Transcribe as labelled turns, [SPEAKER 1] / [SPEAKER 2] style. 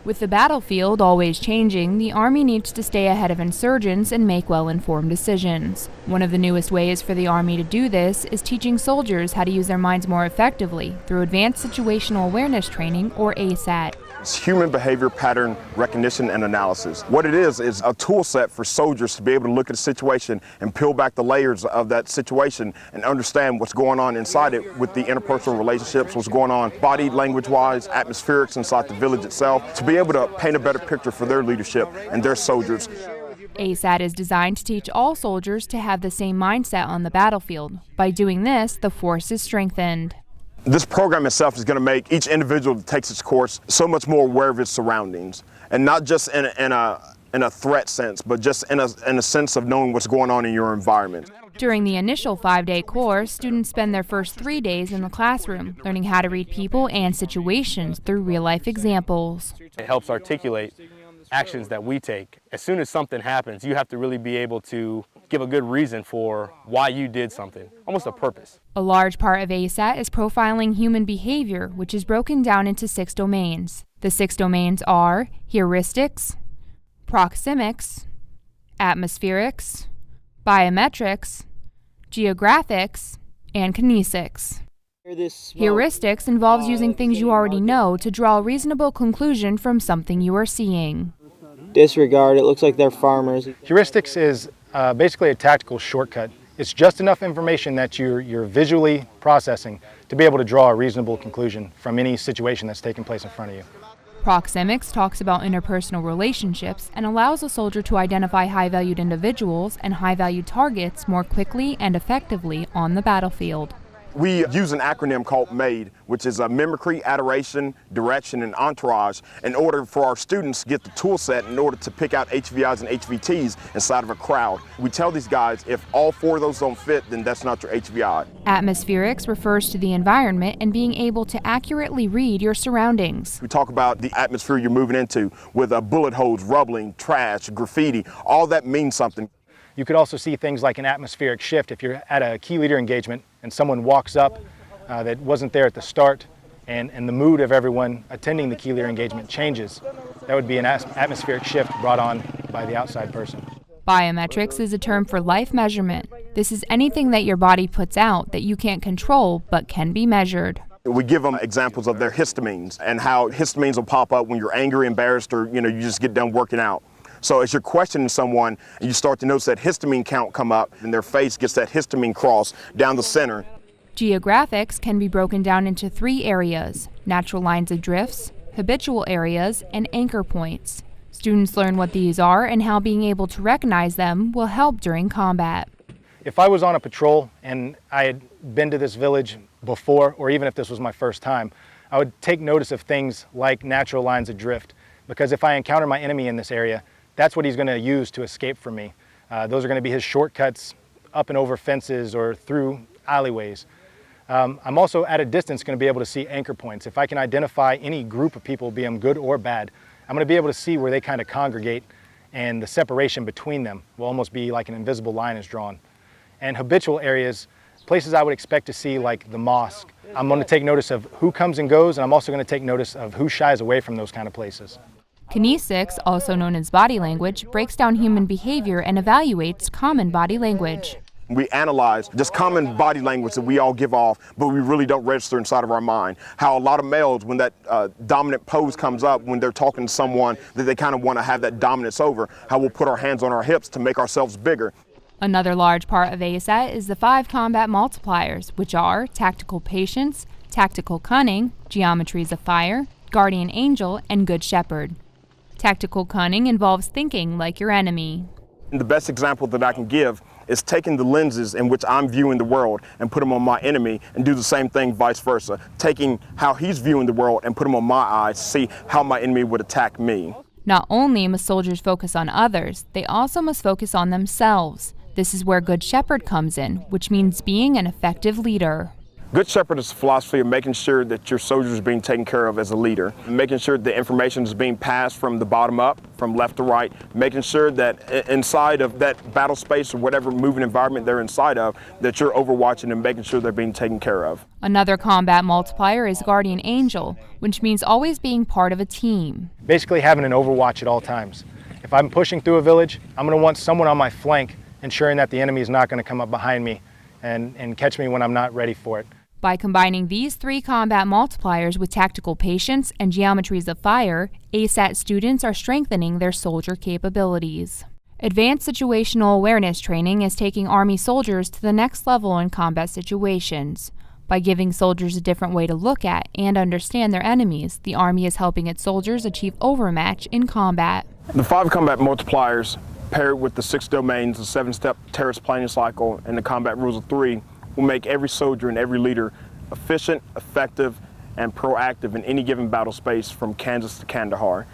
[SPEAKER 1] With the battlefield always changing, the Army needs to stay ahead of insurgents and make well-informed decisions. One of the newest ways for the Army to do this is teaching soldiers how to use their minds more effectively through Advanced Situational Awareness Training, or ASAT.
[SPEAKER 2] It's human behavior pattern recognition and analysis. What it is a tool set for soldiers to be able to look at a situation and peel back the layers of that situation and understand what's going on inside it with the interpersonal relationships, what's going on body language-wise, atmospherics inside the village itself, to be able to paint a better picture for their leadership and their soldiers.
[SPEAKER 1] ASAT is designed to teach all soldiers to have the same mindset on the battlefield. By doing this, the force is strengthened.
[SPEAKER 2] This program itself is going to make each individual that takes its course so much more aware of its surroundings, and not just in a threat sense, but just in a sense of knowing what's going on in your environment.
[SPEAKER 1] During the initial 5-day course, students spend their first 3 days in the classroom, learning how to read people and situations through real-life examples.
[SPEAKER 3] It helps articulate actions that we take. As soon as something happens, you have to really be able to give a good reason for why you did something, almost a purpose.
[SPEAKER 1] A large part of ASAT is profiling human behavior, which is broken down into 6 domains. The 6 domains are heuristics, proxemics, atmospherics, biometrics, geographics, and kinesics. Heuristics involves using things you already know to draw a reasonable conclusion from something you are seeing.
[SPEAKER 4] Disregard, it looks like they're farmers.
[SPEAKER 5] Heuristics is basically a tactical shortcut. It's just enough information that you're visually processing to be able to draw a reasonable conclusion from any situation that's taking place in front of you.
[SPEAKER 1] Proxemics talks about interpersonal relationships and allows a soldier to identify high-valued individuals and high-valued targets more quickly and effectively on the battlefield.
[SPEAKER 2] We use an acronym called MADE, which is mimicry, adoration, direction, and entourage, in order for our students to get the tool set in order to pick out HVIs and HVTs inside of a crowd. We tell these guys, if all 4 of those don't fit, then that's not your HVI.
[SPEAKER 1] Atmospherics refers to the environment and being able to accurately read your surroundings.
[SPEAKER 2] We talk about the atmosphere you're moving into with bullet holes, rubbling, trash, graffiti. All that means something.
[SPEAKER 5] You could also see things like an atmospheric shift. If you're at a key leader engagement and someone walks up that wasn't there at the start, and the mood of everyone attending the key leader engagement changes, that would be an atmospheric shift brought on by the outside person.
[SPEAKER 1] Biometrics is a term for life measurement. This is anything that your body puts out that you can't control but can be measured.
[SPEAKER 2] We give them examples of their histamines and how histamines will pop up when you're angry, embarrassed, or you just get done working out. So as you're questioning someone, and you start to notice that histamine count come up, and their face gets that histamine cross down the center.
[SPEAKER 1] Geographics can be broken down into 3 areas: natural lines of drifts, habitual areas, and anchor points. Students learn what these are and how being able to recognize them will help during combat.
[SPEAKER 5] If I was on a patrol and I had been to this village before, or even if this was my first time, I would take notice of things like natural lines of drift, because if I encounter my enemy in this area, that's what he's going to use to escape from me. Those are going to be his shortcuts up and over fences or through alleyways. I'm also at a distance going to be able to see anchor points. If I can identify any group of people, be them good or bad, I'm going to be able to see where they kind of congregate, and the separation between them will almost be like an invisible line is drawn. And habitual areas, places I would expect to see like the mosque, I'm going to take notice of who comes and goes, and I'm also going to take notice of who shies away from those kind of places.
[SPEAKER 1] Kinesics, also known as body language, breaks down human behavior and evaluates common body language.
[SPEAKER 2] We analyze just common body language that we all give off, but we really don't register inside of our mind. How a lot of males, when that dominant pose comes up, when they're talking to someone that they kind of want to have that dominance over, how we'll put our hands on our hips to make ourselves bigger.
[SPEAKER 1] Another large part of ASAT is the 5 combat multipliers, which are tactical patience, tactical cunning, geometries of fire, guardian angel, and good shepherd. Tactical cunning involves thinking like your enemy.
[SPEAKER 2] And the best example that I can give is taking the lenses in which I'm viewing the world and put them on my enemy, and do the same thing vice versa. Taking how he's viewing the world and put them on my eyes to see how my enemy would attack me.
[SPEAKER 1] Not only must soldiers focus on others, they also must focus on themselves. This is where good shepherd comes in, which means being an effective leader.
[SPEAKER 2] Good Shepherd is the philosophy of making sure that your soldiers are being taken care of as a leader, making sure the information is being passed from the bottom up, from left to right, making sure that inside of that battle space or whatever moving environment they're inside of, that you're overwatching and making sure they're being taken care of.
[SPEAKER 1] Another combat multiplier is Guardian Angel, which means always being part of a team.
[SPEAKER 5] Basically having an overwatch at all times. If I'm pushing through a village, I'm going to want someone on my flank ensuring that the enemy is not going to come up behind me and catch me when I'm not ready for it.
[SPEAKER 1] By combining these 3 combat multipliers with tactical patience and geometries of fire, ASAT students are strengthening their soldier capabilities. Advanced Situational Awareness training is taking Army soldiers to the next level in combat situations. By giving soldiers a different way to look at and understand their enemies, the Army is helping its soldiers achieve overmatch in combat.
[SPEAKER 2] The 5 combat multipliers, paired with the 6 domains, the 7-step terrorist planning cycle, and the combat rules of 3, will make every soldier and every leader efficient, effective, and proactive in any given battle space from Kansas to Kandahar.